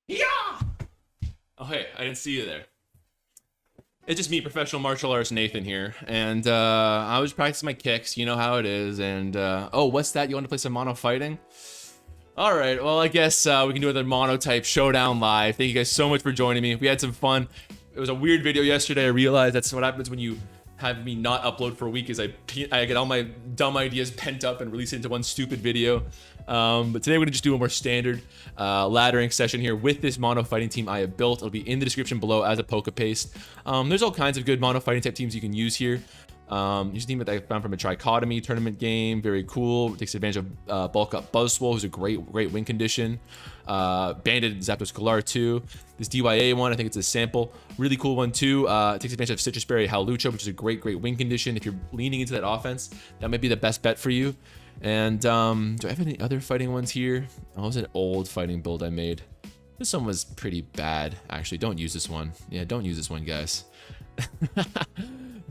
Yeah! Oh, hey, I didn't see you there. It's just me, professional martial artist Nathan here, and I was practicing my kicks, you know how it is, and oh, what's that? You want to play some mono fighting? All right, well, I guess we can do another Monotype Showdown live. Thank you guys so much for joining me. We had some fun. It was a weird video yesterday. I realized that's what happens when you have me not upload for a week is I get all my dumb ideas pent up and release it into one stupid video. But today we're gonna just do a more standard laddering session here with this mono fighting team I have built. It'll be in the description below as a poke paste. There's all kinds of good mono fighting type teams you can use here. Here's a team that I found from a trichotomy tournament game. Very cool. Takes advantage of bulk up Buzzswole, who's a great win condition. Banded Zapdos Galar too. This DYA one, I think it's a sample. Really cool one too. Takes advantage of Citrus Berry Hawlucha, which is a great win condition. If you're leaning into that offense, that might be the best bet for you. And do I have any other fighting ones here? Oh, it was an old fighting build I made. This one was pretty bad. Actually, don't use this one. Yeah, don't use this one, guys.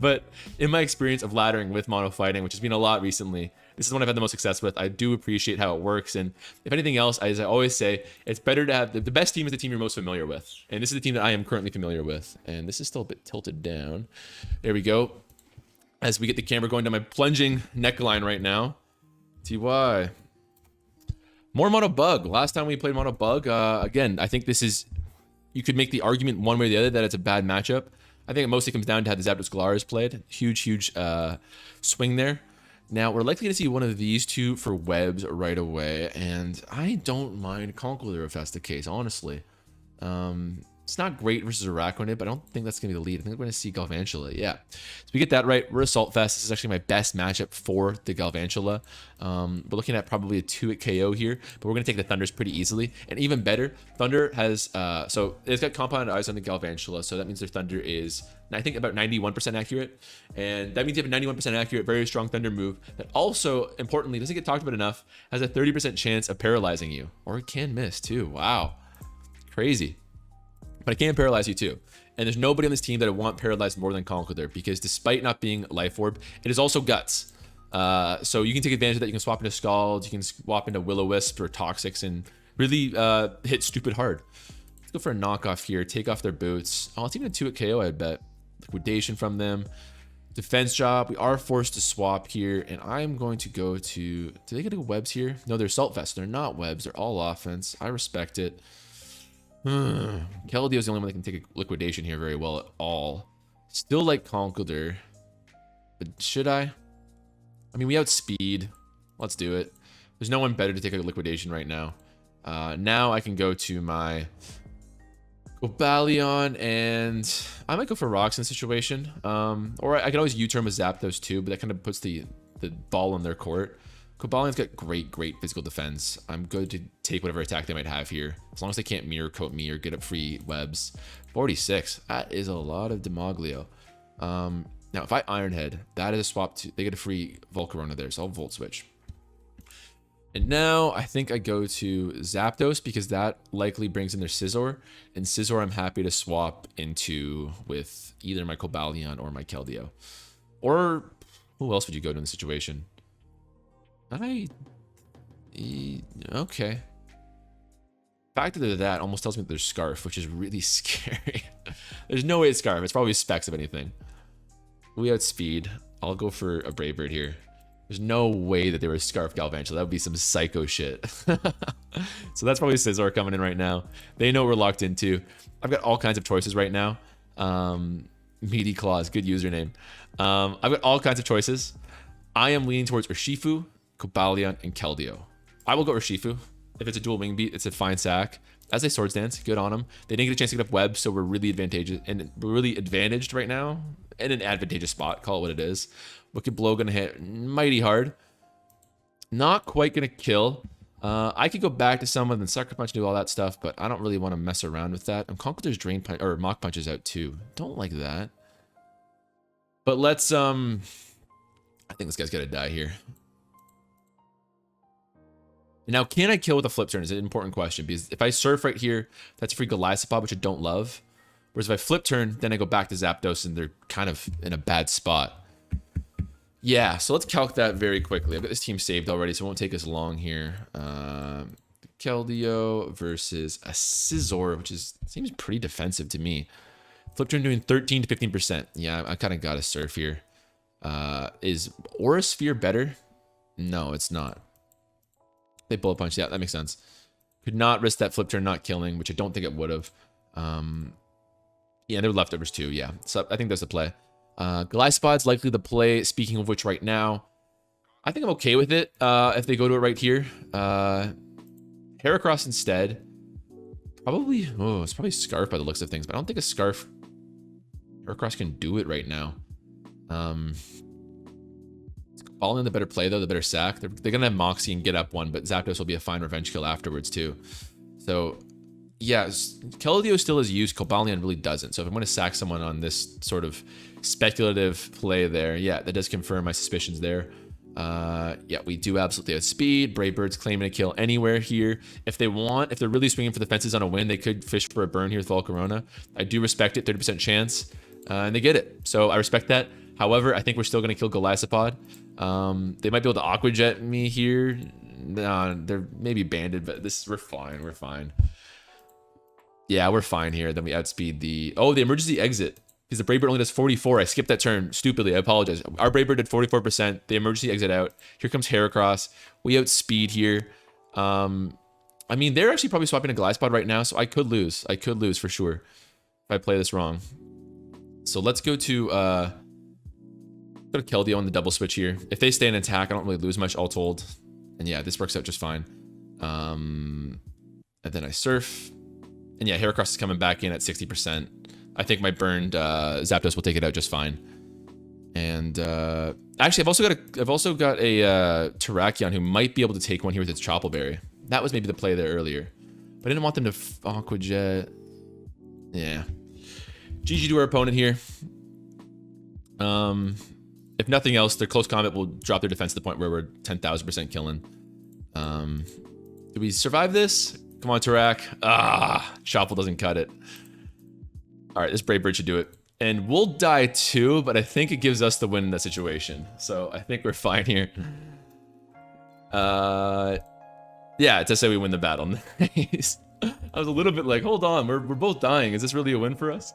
But in my experience of laddering with mono fighting, which has been a lot recently, this is one I've had the most success with. I do appreciate how it works. And if anything else, as I always say, it's better to have the best team is the team you're most familiar with. And this is the team that I am currently familiar with. And this is still a bit tilted down. There we go. As we get the camera going down my plunging neckline right now. TY. More Mono Bug. Last time we played Mono Bug, again, I think this is, you could make the argument one way or the other that it's a bad matchup. I think it mostly comes down to how the Zapdos Galar is played. Huge swing there. Now, we're likely to see one of these two for webs right away, and I don't mind Conkeldurr if that's the case, honestly. It's not great versus Araquanid, but I don't think that's going to be the lead. I think we're going to see Galvantula. Yeah. So we get that right. We're Assault Fest. This is actually my best matchup for the Galvantula. We're looking at probably a 2-hit KO here, but we're going to take the Thunders pretty easily. And even better, Thunder has... so it's got Compound Eyes on the Galvantula, so that means their Thunder is, I think, about 91% accurate. And that means you have a 91% accurate, very strong Thunder move that also, importantly, doesn't get talked about enough, has a 30% chance of paralyzing you. Or it can miss, too. Wow. Crazy. But it can paralyze you too. And there's nobody on this team that I want paralyzed more than Conkeldurr, because despite not being Life Orb, it is also Guts. So you can take advantage of that. You can swap into Scald, you can swap into Will-O-Wisp or Toxics and really hit stupid hard. Let's go for a knockoff here. Take off their boots. Oh, it's even a 2-hit KO, I bet. Liquidation from them. Defense job. We are forced to swap here. And I'm going to go to... Do they get to webs here? No, they're Assault Vest. They're not webs. They're all offense. I respect it. Keldeo is the only one that can take a liquidation here very well at all. Still like Conkeldurr, but should I? I mean, we outspeed. Let's do it. There's no one better to take a liquidation right now. Now I can go to my Cobalion, and I might go for Rocks in this situation. Or I can always U-turn with Zapdos too, but that kind of puts the ball in their court. Cobalion's got great physical defense. I'm good to take whatever attack they might have here, as long as they can't mirror coat me or get up free webs. 46. That is a lot of Demoglio. Now, if I Iron Head, that is a swap to... They get a free Volcarona there, so I'll Volt Switch. And now I think I go to Zapdos, because that likely brings in their Scizor. And Scizor I'm happy to swap into with either my Cobalion or my Keldeo. Or who else would you go to in the situation? Okay. Fact that they're that almost tells me that there's Scarf, which is really scary. There's no way it's Scarf. It's probably Specs, if anything. We outspeed. I'll go for a Brave Bird here. There's no way that they were Scarf Galvantula. That would be some psycho shit. So that's probably Scizor coming in right now. They know we're locked into. I've got all kinds of choices right now. Meaty Claws, good username. I've got all kinds of choices. I am leaning towards Urshifu, Cobalion, and Keldeo. I will go Urshifu. If it's a dual wing beat, it's a fine sack. As they Swords Dance, good on them. They didn't get a chance to get up web, so we're really advantageous and we're really advantaged right now in an advantageous spot. Call it what it is. Wicked Blow gonna hit mighty hard. Not quite gonna kill. I could go back to someone and Sucker Punch, do all that stuff, but I don't really want to mess around with that. And Conkeldurr's Drain Punch or Mach Punch is out too. Don't like that. But let's I think this guy's gotta die here. Now, can I kill with a flip turn is an important question, because if I surf right here, that's free Golisopod, which I don't love. Whereas if I flip turn, then I go back to Zapdos, and they're kind of in a bad spot. Yeah, so let's calc that very quickly. I've got this team saved already, so it won't take us long here. Keldeo versus a Scizor, which seems pretty defensive to me. Flip turn doing 13 to 15%. Yeah, I kind of got to surf here. Is Aura Sphere better? No, it's not. They bullet punch. Yeah, that makes sense. Could not risk that flip turn not killing, which I don't think it would have. Yeah, there were leftovers too. Yeah, so I think that's the play. Glyspod's likely the play. Speaking of which, right now, I think I'm okay with it. If they go to it right here, Heracross instead. Probably. Oh, it's probably Scarf by the looks of things, but I don't think a Scarf. Heracross can do it right now. Falling the better play though, the better sack. They're gonna have Moxie and get up one, but Zapdos will be a fine revenge kill afterwards too. So yeah, Keldeo still has use, Cobalion really doesn't. So if I'm gonna sack someone on this sort of speculative play there, yeah, that does confirm my suspicions there. Yeah, we do absolutely have speed. Brave Bird's claiming a kill anywhere here. If they want, if they're really swinging for the fences on a win, they could fish for a burn here with Volcarona. I do respect it, 30% chance, and they get it. So I respect that. However, I think we're still going to kill Golisopod. They might be able to Aqua Jet me here. Nah, they're maybe banded, but we're fine. We're fine. Yeah, we're fine here. Then we outspeed the emergency exit. Because the Brave Bird only does 44. I skipped that turn stupidly. I apologize. Our Brave Bird did 44%. The emergency exit out. Here comes Heracross. We outspeed here. I mean, they're actually probably swapping a Glyspod right now, so I could lose. I could lose for sure if I play this wrong. So let's go to Keldeo on the double switch here. If they stay in attack, I don't really lose much all told. And yeah, this works out just fine. And then I surf. And yeah, Heracross is coming back in at 60%. I think my burned Zapdos will take it out just fine. And actually, I've also got a Terrakion who might be able to take one here with its Chople Berry. That was maybe the play there earlier, but I didn't want them to Aqua Jet. Yeah, GG to our opponent here. If nothing else, their close combat will drop their defense to the point where we're 10,000% killing. Do we survive this? Come on, Terrak. Chople doesn't cut it. All right, this Brave Bird should do it. And we'll die too, but I think it gives us the win in that situation. So I think we're fine here. Yeah, to say we win the battle. Nice. I was a little bit like, hold on, we're both dying. Is this really a win for us?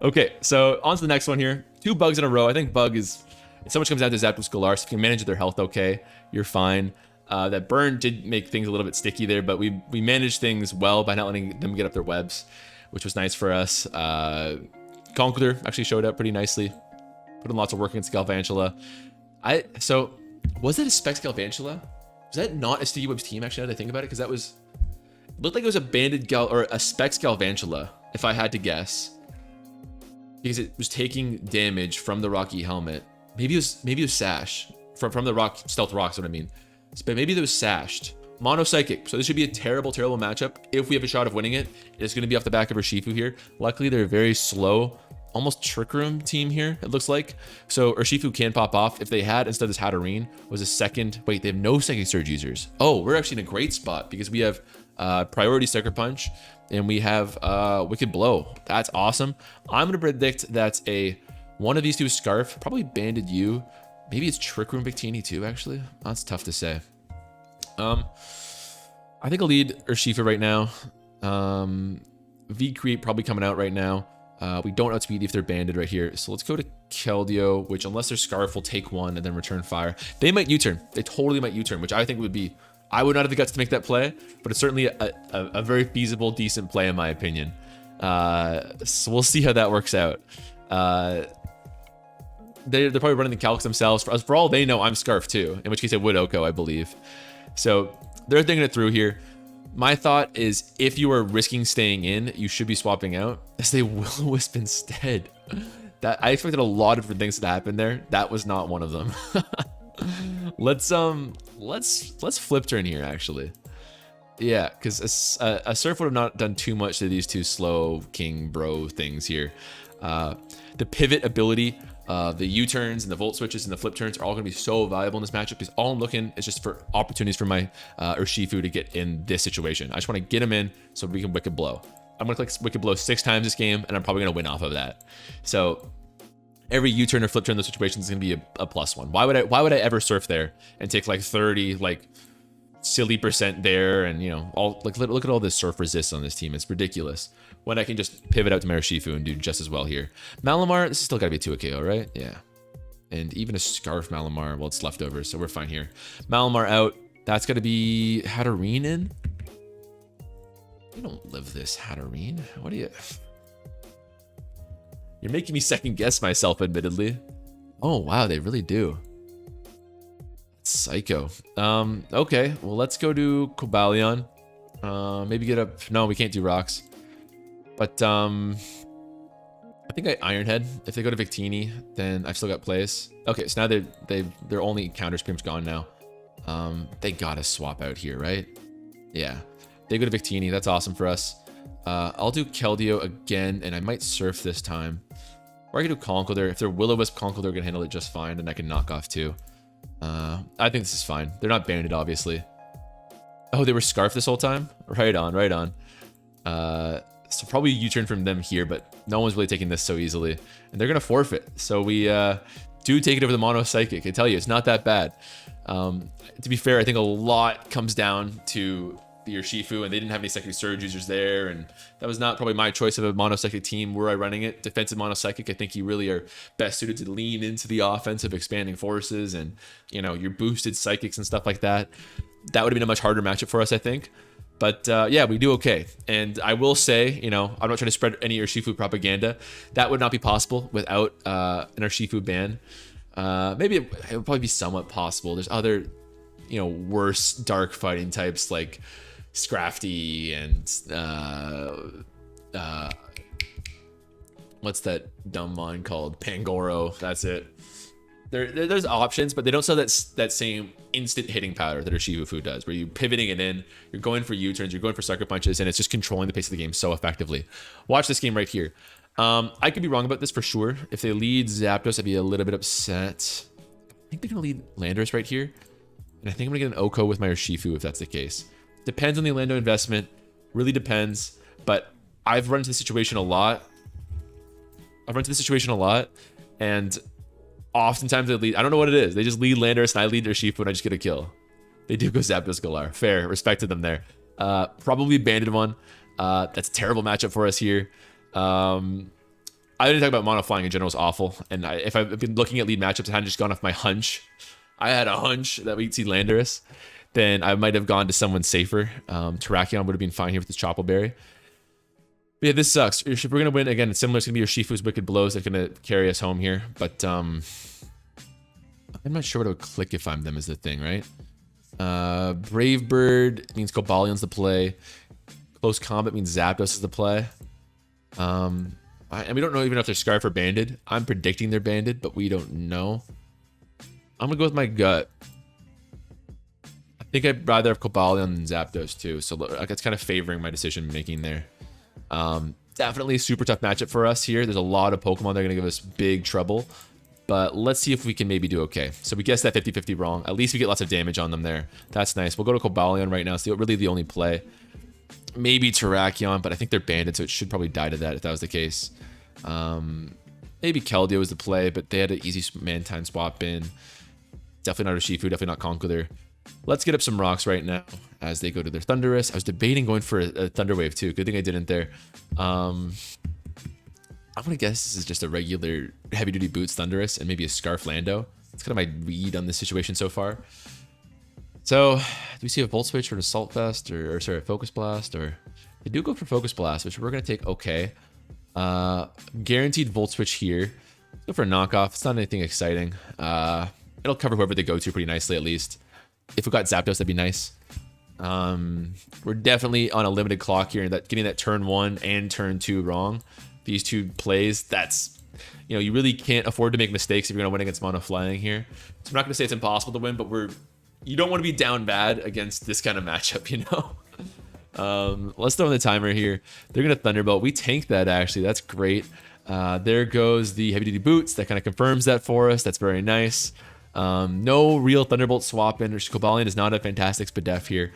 Okay, so on to the next one here. 2 bugs in a row. I think bug is, so much comes down to Zapdos Galar. So if you can manage their health okay, you're fine. That burn did make things a little bit sticky there, but we managed things well by not letting them get up their webs, which was nice for us. Conqueror actually showed up pretty nicely. Put in lots of work against Galvantula. So, was that a Specs Galvantula? Was that not a Sticky Webs team, actually, now that I think about it? Because that was... It looked like it was a banded or a Specs Galvantula, if I had to guess. Because it was taking damage from the Rocky Helmet. Maybe it was Sash. From the Rock Stealth Rocks, what I mean. But maybe it was Sashed. Mono Psychic. So this should be a terrible, terrible matchup. If we have a shot of winning it, it's going to be off the back of Urshifu here. Luckily, they're a very slow, almost Trick Room team here, it looks like. So Urshifu can pop off. If they had, instead of this Hatterene, was a second... Wait, they have no Psychic Surge users. Oh, we're actually in a great spot because we have Priority Sucker Punch and we have Wicked Blow. That's awesome. I'm going to predict that one of these two is Scarf, probably Banded U. Maybe it's Trick Room Victini too, actually. That's tough to say. I think I'll lead Urshifu right now. V-Create probably coming out right now. We don't outspeed if they're banded right here. So let's go to Keldeo, which unless their Scarf will take one and then return fire. They might U-turn. They totally might U-turn, which I think would be... I would not have the guts to make that play, but it's certainly a very feasible, decent play in my opinion. So we'll see how that works out. They're probably running the calcs themselves. For all they know, I'm Scarf too, in which case I would Oko, I believe. So they're thinking it through here. My thought is if you are risking staying in, you should be swapping out, as they Will-O-Wisp instead. That I expected a lot of different things to happen there. That was not one of them. Let's flip turn here actually. Yeah, because a Surf would have not done too much to these two slow King Bro things here. The pivot ability, the U-turns and the Volt Switches and the flip turns are all going to be so valuable in this matchup because all I'm looking is just for opportunities for my Urshifu to get in this situation. I just want to get him in so we can Wicked Blow. I'm going to click Wicked Blow 6 times this game, and I'm probably going to win off of that. So every U-turn or flip turn in those situations is going to be a +1. Why would I ever surf there and take like 30, like silly percent there, and you know, all like look at all this surf resist on this team. It's ridiculous. When I can just pivot out to Marashifu and do just as well here. Malamar, this is still gotta be a 2 KO, right? Yeah. And even a Scarf Malamar, well, it's leftovers, so we're fine here. Malamar out. That's gotta be Hatterene in. You don't live this, Hatterene. What do you... You're making me second guess myself, admittedly. Oh, wow, they really do. Psycho. Okay, well, let's go to Cobalion. Maybe get up... No, we can't do rocks. But, I think I Ironhead. If they go to Victini, then I've still got plays. Okay, so now their only counter scream's gone now. They gotta swap out here, right? Yeah. They go to Victini. That's awesome for us. I'll do Keldeo again, and I might Surf this time. Or I can do Conkeldurr. If they're Will-O-Wisp, Conkeldurr can handle it just fine, and I can knock off too. I think this is fine. They're not banded, obviously. Oh, they were Scarf this whole time? Right on, right on. So probably U-turn from them here, but no one's really taking this so easily. And they're going to forfeit. So we do take it over the Mono Psychic. I tell you, it's not that bad. To be fair, I think a lot comes down to the Urshifu, and they didn't have any Psychic Surge users there, and that was not probably my choice of a Mono Psychic team. Were I running it? Defensive Mono Psychic, I think you really are best suited to lean into the offensive expanding forces and, you know, your boosted Psychics and stuff like that. That would have been a much harder matchup for us, I think. But yeah, we do okay. And I will say, you know, I'm not trying to spread any Urshifu propaganda. That would not be possible without an Urshifu ban. Maybe it would probably be somewhat possible. There's other, you know, worse dark fighting types like Scrafty and what's that dumb one called? Pangoro. That's it. There's options, but they don't sell that same instant hitting power that Urshifu does, where you're pivoting it in, you're going for U-turns, you're going for sucker punches, and it's just controlling the pace of the game so effectively. Watch this game right here. I could be wrong about this for sure. If they lead Zapdos, I'd be a little bit upset. I think they're going to lead Landorus right here. And I think I'm going to get an Oko with my Urshifu if that's the case. Depends on the Lando investment. Really depends. But I've run into this situation a lot. And oftentimes they lead... I don't know what it is. They just lead Landorus and I lead Urshifu and I just get a kill. They do go Zapdos Galar. Fair. Respect to them there. Probably banded one. That's a terrible matchup for us here. I didn't talk about mono flying in general is awful, and if I've been looking at lead matchups, I hadn't just gone off my hunch. I had a hunch that we'd see Landorus, then I might have gone to someone safer. Terrakion would have been fine here with this Chople Berry. But yeah, this sucks. If we're gonna win again, it's similar. It's gonna be Urshifu's Wicked Blows that's gonna carry us home here. But I'm not sure what it would click if I'm them is the thing, right? Brave Bird means Cobalion's the play. Close Combat means Zapdos is the play. And we don't know even if they're Scarf or banded. I'm predicting they're banded, but we don't know. I'm gonna go with my gut. I think I'd rather have Cobalion than Zapdos too, so that's kind of favoring my decision making there. Definitely a super tough matchup for us here. There's a lot of Pokemon that are gonna give us big trouble, but let's see if we can maybe do okay. So we guessed that 50-50 wrong. At least we get lots of damage on them there. That's nice. We'll go to Cobalion right now. So really the only play. Maybe Terrakion, but I think they're banded, so it should probably die to that if that was the case. Maybe Keldeo was the play, but they had an easy Mantine swap in. Definitely not Urshifu, definitely not Conkeldurr. Let's get up some rocks right now as they go to their Thundurus. I was debating going for a Thunder Wave too. Good thing I didn't there. I'm gonna guess this is just a regular heavy duty boots Thundurus and maybe a Scarf Lando. That's kind of my read on this situation so far. So, do we see a Volt Switch or an Assault Vest or sorry, a Focus Blast? Or they do go for Focus Blast, which we're gonna take okay. Guaranteed Volt Switch here. Go for a knockoff. It's not anything exciting. It'll cover whoever they go to pretty nicely at least. If we got Zapdos, that'd be nice. We're definitely on a limited clock here, and that getting that turn 1 and turn 2 wrong. These two plays, that's, you know, you really can't afford to make mistakes if you're gonna win against Mono Flying here. So I'm not gonna say it's impossible to win, but you don't want to be down bad against this kind of matchup, you know? Let's throw in the timer here. They're going to Thunderbolt. We tanked that, actually. That's great. There goes the heavy-duty boots. That kind of confirms that for us. That's very nice. No real Thunderbolt swap in. Cobalion is not a fantastic Spadef here.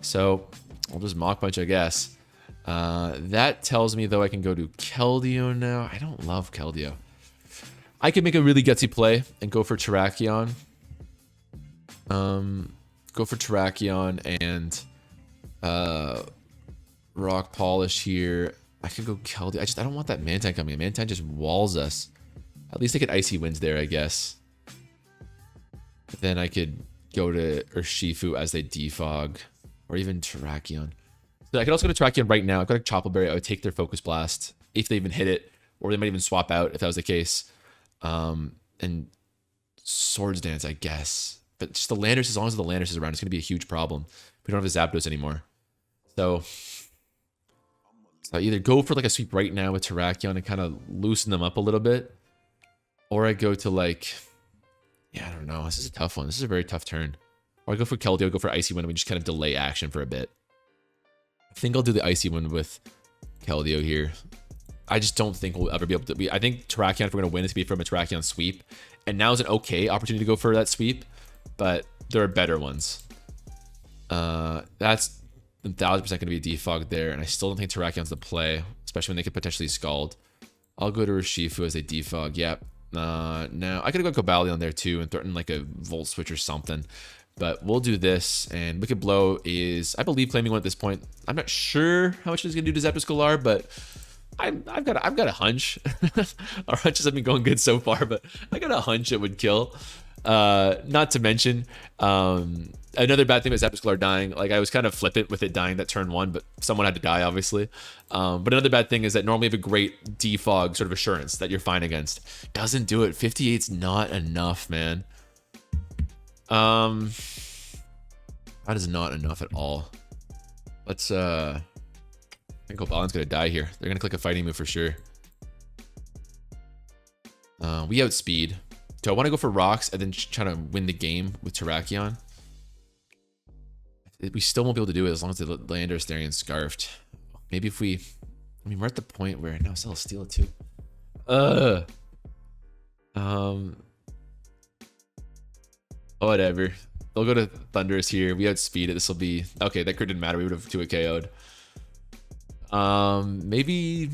So I'll just Mach Punch, I guess. That tells me, though, I can go to Keldeo now. I don't love Keldeo. I could make a really gutsy play and go for Terrakion. go for Terrakion and Rock Polish here. I could go Keldeo. I don't want that Mantine coming in. Mantine just walls us. At least I get Icy Winds there, I guess. But then I could go to Urshifu as they defog. Or even Terrakion. So I could also go to Terrakion right now. I've got a Chople Berry. I would take their Focus Blast if they even hit it. Or they might even swap out if that was the case. And Swords Dance, I guess. But just the Landorus, as long as the Landorus is around, it's going to be a huge problem. We don't have the Zapdos anymore. So I either go for like a sweep right now with Terrakion and kind of loosen them up a little bit. Or I go to like... Yeah, I don't know. This is a tough one. This is a very tough turn. Or I go for Keldeo, go for Icy Wind, and we just kind of delay action for a bit. I think I'll do the Icy Wind with Keldeo here. I just don't think we'll ever be able to... I think Terrakion, if we're going to win, it's going to be from a Terrakion sweep. And now is an okay opportunity to go for that sweep. But there are better ones. That's 1000% going to be a defog there. And I still don't think Terrakion's the play. Especially when they could potentially Scald. I'll go to Urshifu as a defog. Yep. Now, I could go Cobalion there too and threaten like a Volt Switch or something. But we'll do this. And Wicked Blow is, I believe, claiming one at this point. I'm not sure how much it's going to do to Zapdos Galar, but... I've got a hunch. Our hunches have been going good so far, but I got a hunch it would kill. Not to mention, another bad thing about Zapdos Galar dying, like I was kind of flippant with it dying that turn 1, but someone had to die, obviously. But another bad thing is that normally you have a great defog sort of assurance that you're fine against. Doesn't do it. 58's not enough, man. That is not enough at all. Let's I think Cobalion's gonna die here. They're gonna click a fighting move for sure. We outspeed. Do I want to go for rocks and then try to win the game with Terrakion? We still won't be able to do it as long as the Landorus there and Scarfed. Maybe if we... I mean, we're at the point where... No, I'll steal it too. Whatever. They'll go to Thunderous here. We outspeed it. This will be... Okay, that crit didn't matter. We would have 2-hit KO'd. Maybe...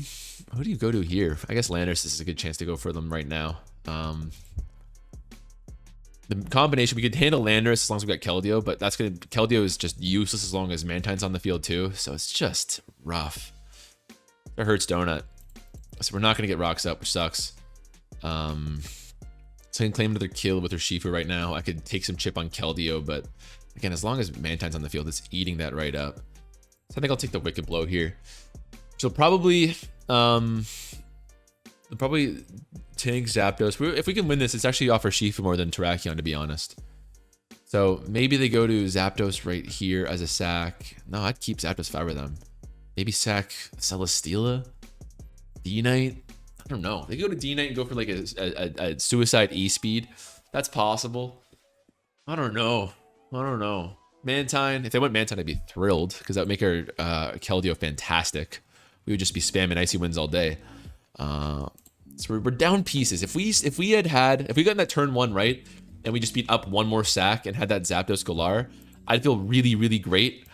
Who do you go to here? I guess Landorus is a good chance to go for them right now. The combination, we could handle Landorus as long as we got Keldeo, but that's gonna... Keldeo is just useless as long as Mantine's on the field too, so it's just rough. It hurts Donut. So we're not gonna get rocks up, which sucks. So I can claim another kill with Urshifu right now. I could take some chip on Keldeo, but again, as long as Mantine's on the field, it's eating that right up. So I think I'll take the Wicked Blow here. So probably tank Zapdos. If we can win this, it's actually off Urshifu more than Terrakion, to be honest. So maybe they go to Zapdos right here as a sack. No, I'd keep Zapdos if I were them. Maybe sack Celesteela? D-Knight? I don't know. They go to D-Knight and go for like a Suicide E-Speed. That's possible. I don't know. Mantine. If they went Mantine, I'd be thrilled because that would make our Keldeo fantastic. We would just be spamming Icy Winds all day. So we're down pieces. If we gotten that turn 1 right, and we just beat up one more sack and had that Zapdos Galar, I'd feel really, really great.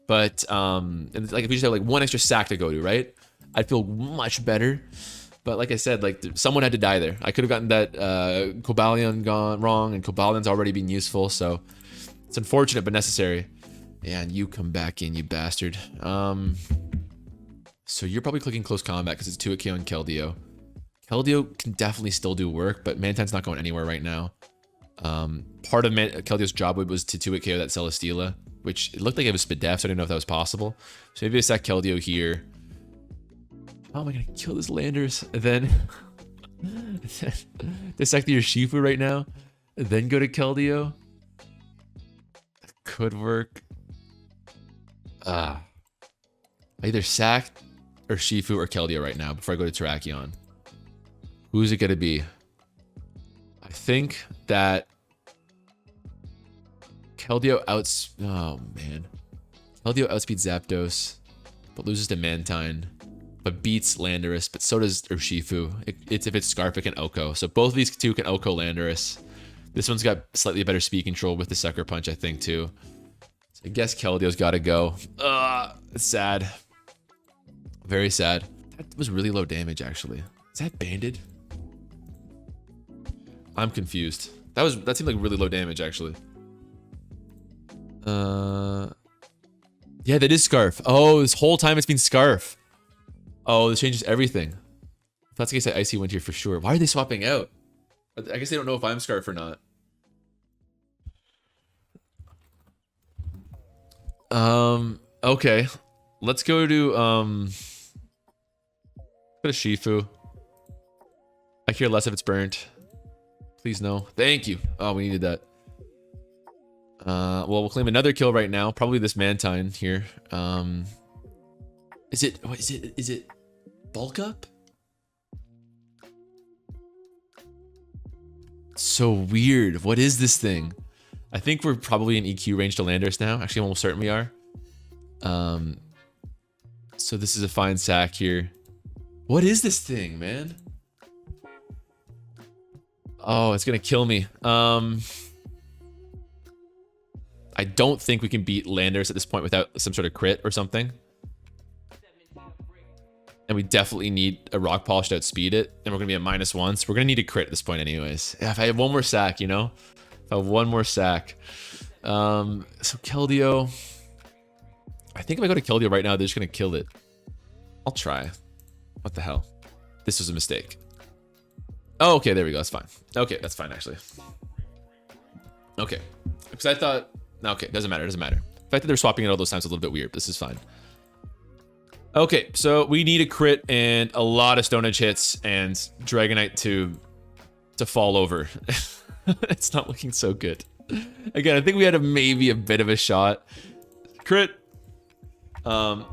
But and like if we just have like one extra sack to go to, right? I'd feel much better. But like I said, like someone had to die there. I could have gotten that Cobalion gone wrong, and Cobalion's already been useful, so it's unfortunate but necessary. Yeah, and you come back in, you bastard. So you're probably clicking close combat because it's 2-hit KO on Keldeo. Keldeo can definitely still do work, but Mantine's not going anywhere right now. Part of Keldeo's job was to 2-hit KO that Celesteela, which it looked like it was Spadef, so I didn't know if that was possible. So maybe I sack Keldeo here. How am I gonna kill this Landorus? And then they sack the Urshifu right now, and then go to Keldeo. That could work. I either sack Urshifu or Keldeo right now before I go to Terrakion. Who's it gonna be? I think that Keldeo oh man. Keldeo outspeeds Zapdos, but loses to Mantine, but beats Landorus, but so does Urshifu. It's if it's Scarf, it can Oko. So both of these two can Oko Landorus. This one's got slightly better speed control with the Sucker Punch, I think, too. So I guess Keldeo's gotta go. It's sad. Very sad. That was really low damage, actually. Is that banded? I'm confused. That seemed like really low damage, actually. Yeah, that is Scarf. Oh, this whole time it's been Scarf. Oh, this changes everything. If that's the case, I Icy Wind here for sure. Why are they swapping out? I guess they don't know if I'm Scarf or not. Okay. Let's go to, go to Shifu. I care less if it's burnt. Please no. Thank you. Oh, we needed that. Well, we'll claim another kill right now. Probably this Mantine here. Is it bulk up? So weird. What is this thing? I think we're probably in EQ range to Landers now. Actually, almost certain we are. So this is a fine sack here. What is this thing, man? Oh, it's gonna kill me. I don't think we can beat Landers at this point without some sort of crit or something. And we definitely need a rock polish to outspeed it. And we're gonna be at -1, so we're gonna need a crit at this point anyways. Yeah, if I have one more sack, you know? If I have one more sack. So Keldeo. I think if I go to Keldeo right now, they're just gonna kill it. I'll try. What the hell? This was a mistake. Oh, okay, there we go. That's fine. Okay, that's fine actually. Okay. Because I thought, okay, doesn't matter, doesn't matter. The fact that they're swapping it all those times is a little bit weird. This is fine. Okay, so we need a crit and a lot of Stone Edge hits and Dragonite to fall over. It's not looking so good. Again, I think we had maybe a bit of a shot. Crit. I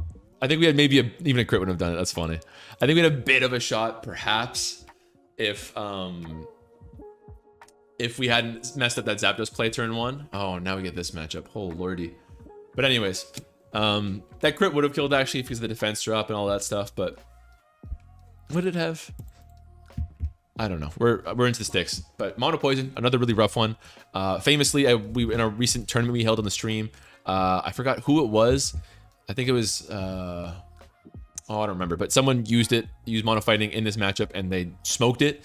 think we had maybe even a crit would have done it. That's funny. I think we had a bit of a shot, perhaps, if we hadn't messed up that Zapdos play turn 1. Oh, now we get this matchup. Oh lordy. But anyways, that crit would have killed actually because of the defense drop and all that stuff. But would it have? I don't know. We're into the sticks. But Mono Poison, another really rough one. Famously, we in a recent tournament we held on the stream, I forgot who it was. I think it was oh, I don't remember, but someone used Mono Fighting in this matchup and they smoked it.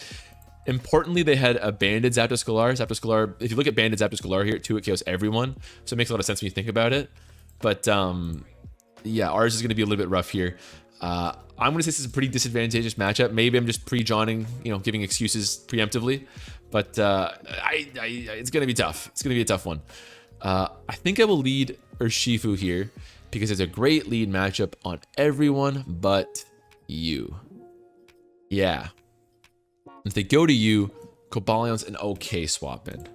Importantly, they had a banded Zapdos Galar. Zapdos Galar, if you look at banded Zapdos Galar here, it KOs everyone. So it makes a lot of sense when you think about it. But yeah, ours is going to be a little bit rough here. I'm going to say this is a pretty disadvantageous matchup. Maybe I'm just pre-jawning, you know, giving excuses preemptively. But it's going to be tough. It's going to be a tough one. I think I will lead Urshifu here because it's a great lead matchup on everyone but you. Yeah. If they go to you, Cobalions an okay swap in.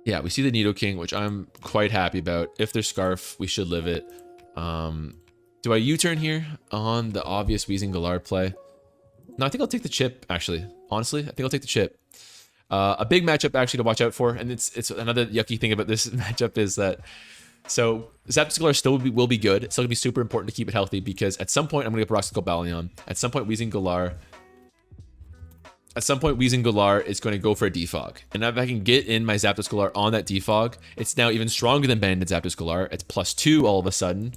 Yeah, we see the Nidoking, which I'm quite happy about. If they're Scarf, we should live it. Do I U-turn here on the obvious Weezing Galar play? No, I think I'll take the chip, actually. Honestly, I think I'll take the chip. A big matchup actually to watch out for, and it's another yucky thing about this matchup is that so Zapdos Galar still will be good. It's still gonna be super important to keep it healthy because at some point I'm gonna get Brox's Cobalion. At some point Weezing Galar. At some point, Weezing Galar is going to go for a defog. And if I can get in my Zapdos Galar on that defog, it's now even stronger than banded Zapdos Galar. It's +2 all of a sudden.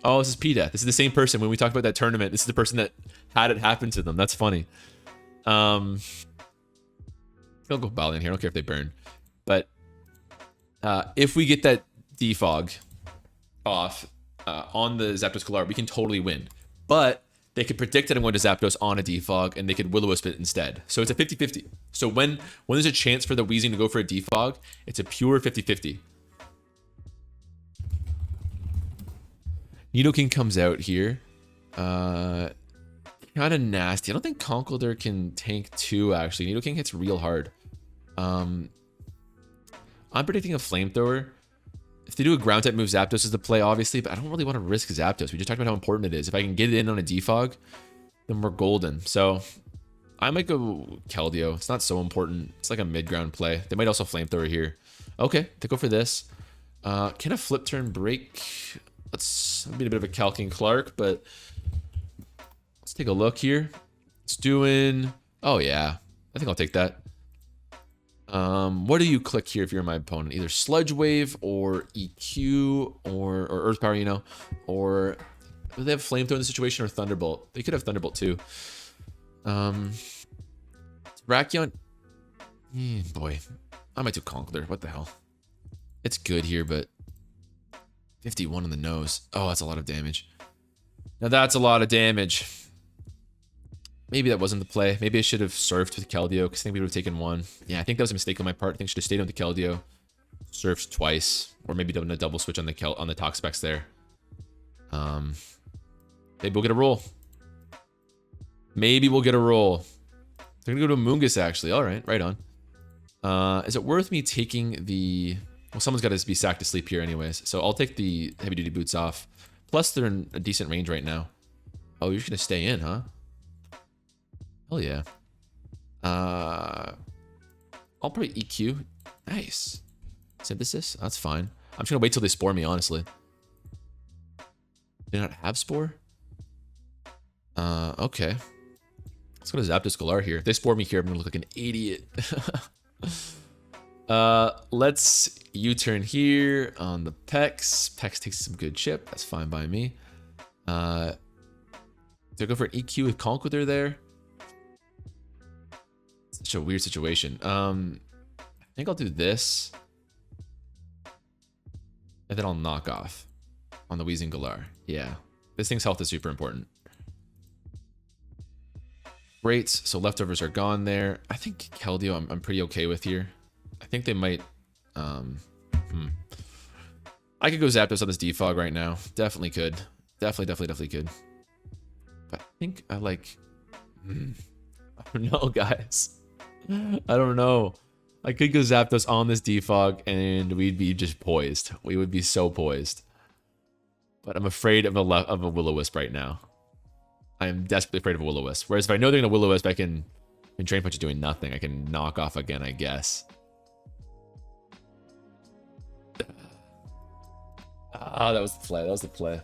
Oh, this is P-Death. This is the same person. When we talked about that tournament, this is the person that had it happen to them. That's funny. I'll go Balion here. I don't care if they burn. But if we get that defog off on the Zapdos Galar, we can totally win. But they could predict that I'm going to Zapdos on a defog, and they could Will-O-Wisp it instead. So it's a 50-50. So when there's a chance for the Weezing to go for a defog, it's a pure 50-50. Nidoking comes out here. Kind of nasty. I don't think Conkeldurr can tank 2, actually. Nidoking hits real hard. I'm predicting a Flamethrower. If they do a ground type move, Zapdos is the play, obviously, but I don't really want to risk Zapdos. We just talked about how important it is. If I can get it in on a defog, then we're golden. So I might go Keldeo. It's not so important. It's like a mid-ground play. They might also Flamethrower here. Okay, they go for this. Can a flip turn break? Let's be a bit of a Calking Clark, but let's take a look here. It's doing... Oh, yeah. I think I'll take that. What do you click here if you're my opponent? Either Sludge Wave or EQ or Earth Power, you know, or do they have Flamethrower in the situation or Thunderbolt? They could have Thunderbolt too. Brachion, boy, I might do Conkeldurr. What the hell? It's good here, but 51 on the nose. Oh, that's a lot of damage. Now that's a lot of damage. Maybe that wasn't the play. Maybe I should have surfed with Keldeo because I think we would have taken one. Yeah, I think that was a mistake on my part. I think I should have stayed on the Keldeo, surfed twice, or maybe done a double switch on the Toxapex there. Maybe we'll get a roll. Maybe we'll get a roll. They're gonna go to Mungus actually. All right, right on. Is it worth me taking the? Well, someone's got to be sacked to sleep here anyways. So I'll take the heavy duty boots off. Plus they're in a decent range right now. Oh, you're just gonna stay in, huh? Hell yeah. I'll probably EQ. Nice. Synthesis? That's fine. I'm just gonna wait till they spore me, honestly. Do not have spore? Okay. Let's go to Zapdos Galar here. If they spore me here, I'm gonna look like an idiot. Let's U-turn here on the Pex. Pex takes some good chip. That's fine by me. Do I go for an EQ with Conqueror there? Such a weird situation. I think I'll do this. And then I'll knock off on the Wheezing Galar. Yeah. This thing's health is super important. Great. So leftovers are gone there. I think Keldeo I'm pretty okay with here. I think they might... I could go Zapdos on this defog right now. Definitely could. Definitely could. But I think I like... I don't know, guys. I don't know. I could go Zapdos on this defog and we'd be just poised. We would be so poised. But I'm afraid of a Will-O-Wisp right now. I am desperately afraid of a Will-O-Wisp. Whereas if I know they're going to Will-O-Wisp, I can... When Drain Punch is doing nothing, I can knock off again, I guess. Ah, that was the play. That was the play.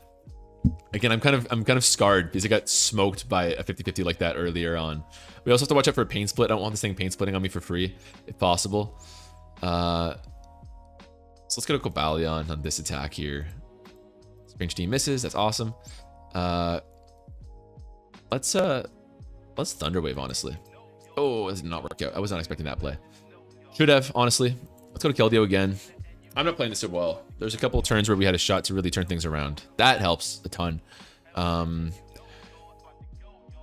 Again, I'm kind of scarred because I got smoked by a 50-50 like that earlier on. We also have to watch out for a pain split. I don't want this thing pain splitting on me for free, if possible. So let's get a Cobalion on this attack here. Range D misses. That's awesome. Let's Thunder Wave, honestly. Oh, this did not work out. I was not expecting that play. Should have, honestly. Let's go to Keldeo again. I'm not playing this so well. There's a couple of turns where we had a shot to really turn things around. That helps a ton. I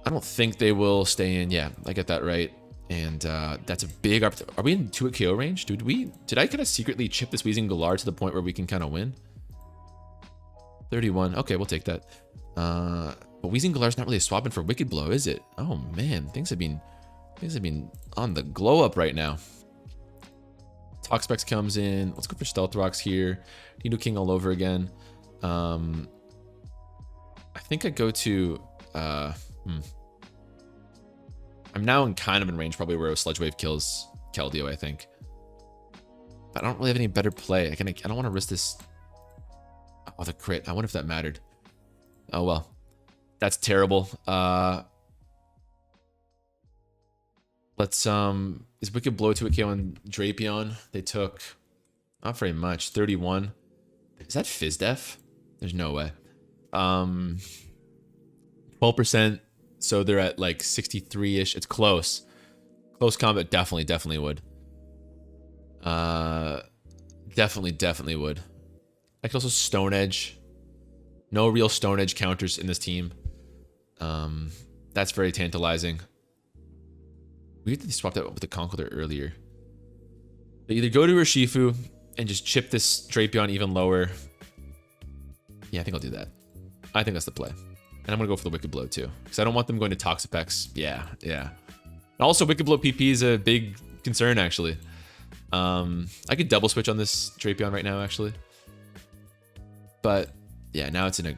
don't think they will stay in. Yeah, I get that right. And that's a big opportunity. Are we in 2 KO range? Did I kind of secretly chip this Wheezing Galar to the point where we can kind of win? 31. Okay, we'll take that. But Wheezing Galar's not really swapping for Wicked Blow, is it? Oh man, things have been on the glow up right now. Toxapex comes in. Let's go for Stealth Rocks here. Nidoking all over again. I think I go to I'm now kind of in range probably where a Sludge Wave kills Keldeo, I think. But I don't really have any better play. I don't want to risk this. Oh, the crit. I wonder if that mattered. Oh well. That's terrible. Let's is Wicked Blow to a KO on Drapion? They took not very much. 31. Is that Fizdef? There's no way. 12%. So they're at like 63-ish. It's close. Close combat definitely would. Definitely would. I could also Stone Edge. No real Stone Edge counters in this team. That's very tantalizing. We had to swap that with the Conkeldurr earlier. They either go to Urshifu and just chip this Drapion even lower. Yeah, I think I'll do that. I think that's the play. And I'm going to go for the Wicked Blow too. Because I don't want them going to Toxapex. Yeah. And also, Wicked Blow PP is a big concern, actually. I could double switch on this Drapion right now, actually. But, yeah, now it's in a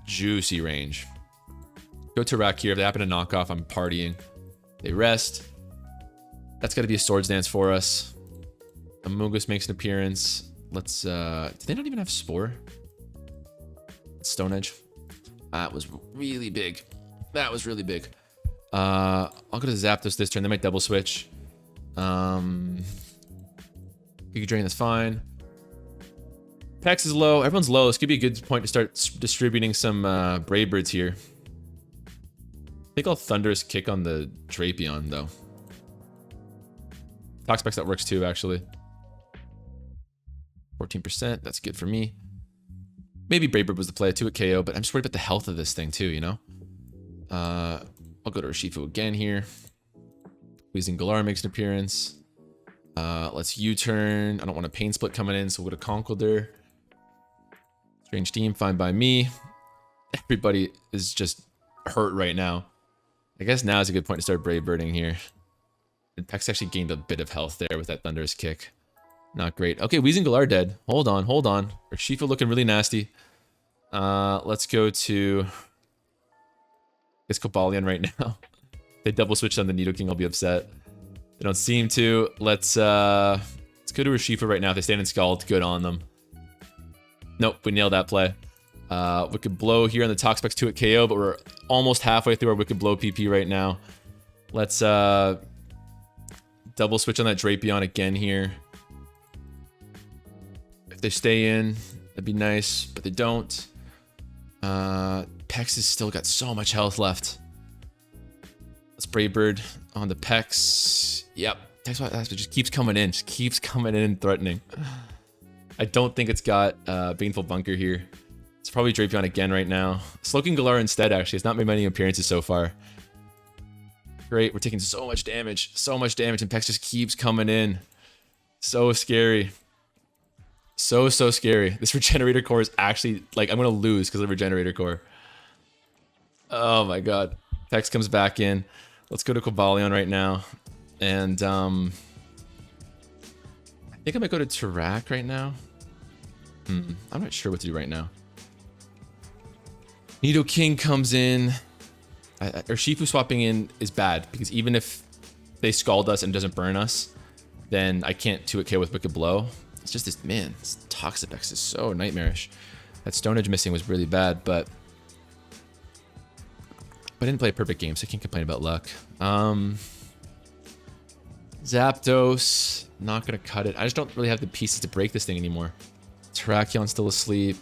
juicy range. Go to Rack here. If they happen to knock off, I'm partying. They rest. That's got to be a Swords Dance for us. Amogus makes an appearance. Let's, do they not even have Spore? Stone Edge. That was really big. That was really big. I'll go to Zapdos this turn. They might double switch. Giga Drain, that's fine. Pex is low. Everyone's low. This could be a good point to start distributing some Brave Birds here. I think I'll Thunderous Kick on the Drapion, though. Toxapex, that works too, actually. 14%. That's good for me. Maybe Braybird was the play to a KO, but I'm just worried about the health of this thing too, you know? I'll go to Urshifu again here. Weezing Galar makes an appearance. Let's U-turn. I don't want a Pain Split coming in, so we'll go to Conkeldurr. Strange Team, fine by me. Everybody is just hurt right now. I guess now is a good point to start Brave Birding here. And Pex actually gained a bit of health there with that Thunderous Kick. Not great. Okay, Weezing Galar dead. Hold on, hold on. Urshifu looking really nasty. Let's go to... It's Cobalion right now. They double switched on the Nidoking, I'll be upset. They don't seem to. Let's go to Urshifu right now. If they stand in Scald, good on them. Nope, we nailed that play. Wicked Blow here on the Toxapex 2 at KO, but we're almost halfway through our Wicked Blow PP right now. Let's double switch on that Drapion again here. If they stay in, that'd be nice, but they don't. Pex has still got so much health left. Let's Brave Bird on the Pex. Yep, Pex just keeps coming in. Just keeps coming in and threatening. I don't think it's got Baneful Bunker here. It's probably Drapion again right now. Slowking Galar instead, actually. It's not made many appearances so far. Great, we're taking so much damage. So much damage, and Pex just keeps coming in. So scary. So scary. This Regenerator Core is actually, like, I'm going to lose because of Regenerator Core. Oh my god. Pex comes back in. Let's go to Cobalion right now. And, I think I might go to Tarak right now. I'm not sure what to do right now. Nidoking comes in. Urshifu swapping in is bad, because even if they Scald us and it doesn't burn us, then I can't 2-hit KO with Wicked Blow. It's just this, man, this Toxapex is so nightmarish. That Stone Edge missing was really bad, but I didn't play a perfect game, so I can't complain about luck. Zapdos, not gonna cut it. I just don't really have the pieces to break this thing anymore. Terrakion's still asleep.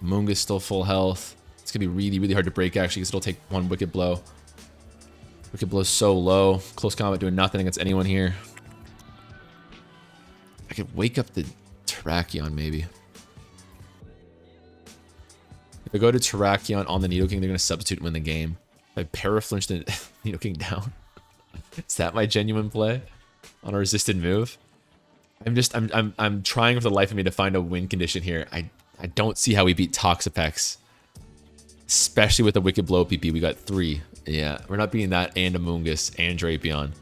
Munga's still full health. It's gonna be really hard to break, actually, because it'll take one Wicked Blow. Wicked Blow's so low. Close combat doing nothing against anyone here. I could wake up the Terrakion, maybe. If I go to Terrakion on the Nidoking, they're gonna substitute and win the game. If I Paraflinch the Nidoking down. Is that my genuine play on a resisted move? I'm trying for the life of me to find a win condition here. I don't see how we beat Toxapex. Especially with the Wicked Blow PP. We got 3. Yeah, we're not beating that and Amoonguss and Drapion.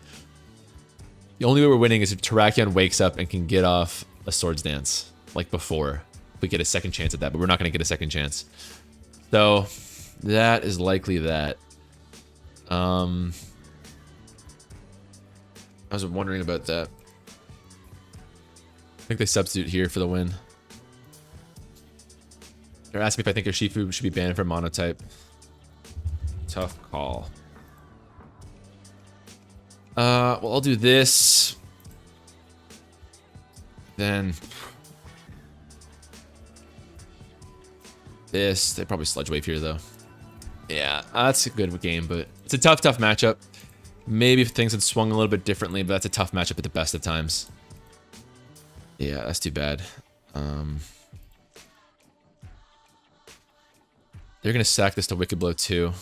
The only way we're winning is if Terrakion wakes up and can get off a Swords Dance. Like before. We get a second chance at that, but we're not going to get a second chance. So, that is likely that. I was wondering about that. I think they substitute here for the win. They're asking me if I think Urshifu should be banned from Monotype. Tough call. Well, I'll do this. Then this. They probably Sludge Wave here, though. Yeah, that's a good game, but it's a tough matchup. Maybe if things had swung a little bit differently, but that's a tough matchup at the best of times. Yeah, that's too bad. They're going to sack this to Wicked Blow too.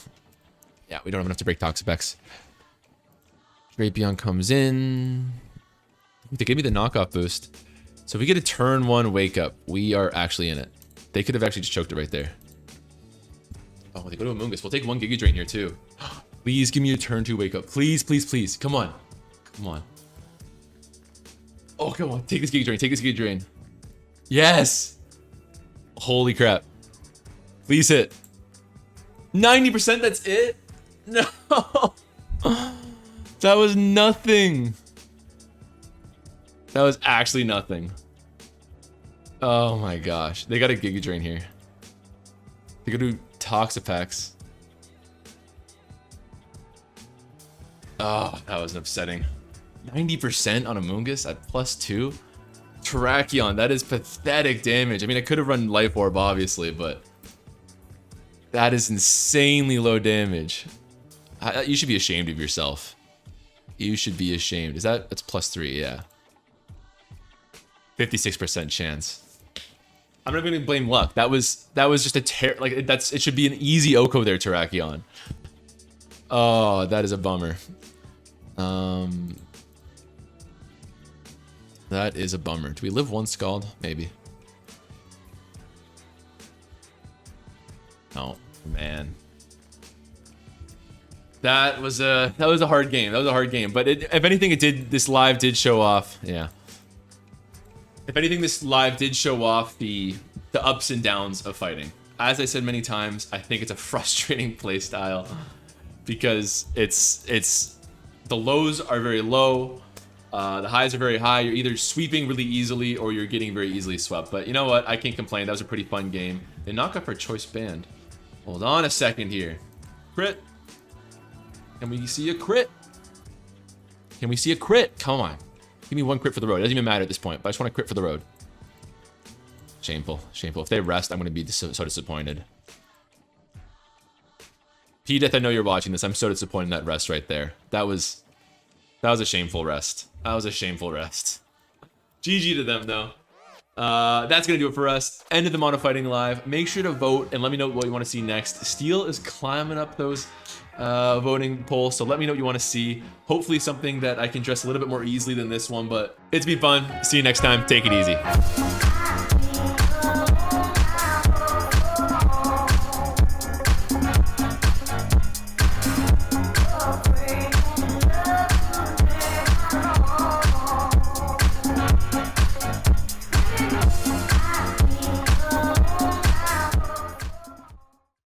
Yeah, we don't have enough to break Toxapex. Drapion comes in. They gave me the knockoff boost. So if we get a turn 1 wake up, we are actually in it. They could have actually just choked it right there. Oh, they go to Amoonguss. We'll take 1 Giga Drain here too. Please give me a turn 2 wake up. Please, please, please. Come on. Come on. Oh, come on. Take this Giga Drain. Take this Giga Drain. Yes. Holy crap. Please hit. 90%, that's it? No. That was nothing. That was actually nothing. Oh my gosh. They got a Giga Drain here. They go to Toxapex. Oh, that was upsetting. 90% on Amoonguss at +2? Terrakion, that is pathetic damage. I mean, I could have run Life Orb, obviously, but that is insanely low damage. You should be ashamed of yourself. You should be ashamed. That's +3, yeah. 56% chance. I'm not gonna blame luck. That was just a like it should be an easy Oko there, Terrakion. Oh, that is a bummer. That is a bummer. Do we live one Scald? Maybe. Oh man. That was a hard game. That was a hard game. But if anything, this live did show off. Yeah. If anything, this live did show off the ups and downs of fighting. As I said many times, I think it's a frustrating playstyle because it's the lows are very low, the highs are very high. You're either sweeping really easily or you're getting very easily swept. But you know what? I can't complain. That was a pretty fun game. They knock up our choice band. Hold on a second here. Crit. Can we see a crit? Can we see a crit? Come on. Give me one crit for the road. It doesn't even matter at this point, but I just want a crit for the road. Shameful. Shameful. If they rest, I'm going to be so disappointed. P-Death, I know you're watching this. I'm so disappointed in that rest right there. That was a shameful rest. That was a shameful rest. GG to them, though. That's going to do it for us. End of the Mono Fighting Live. Make sure to vote and let me know what you want to see next. Steel is climbing up those voting polls, so let me know what you want to see. Hopefully something that I can dress a little bit more easily than this one, but it's been fun. See you next time. Take it easy.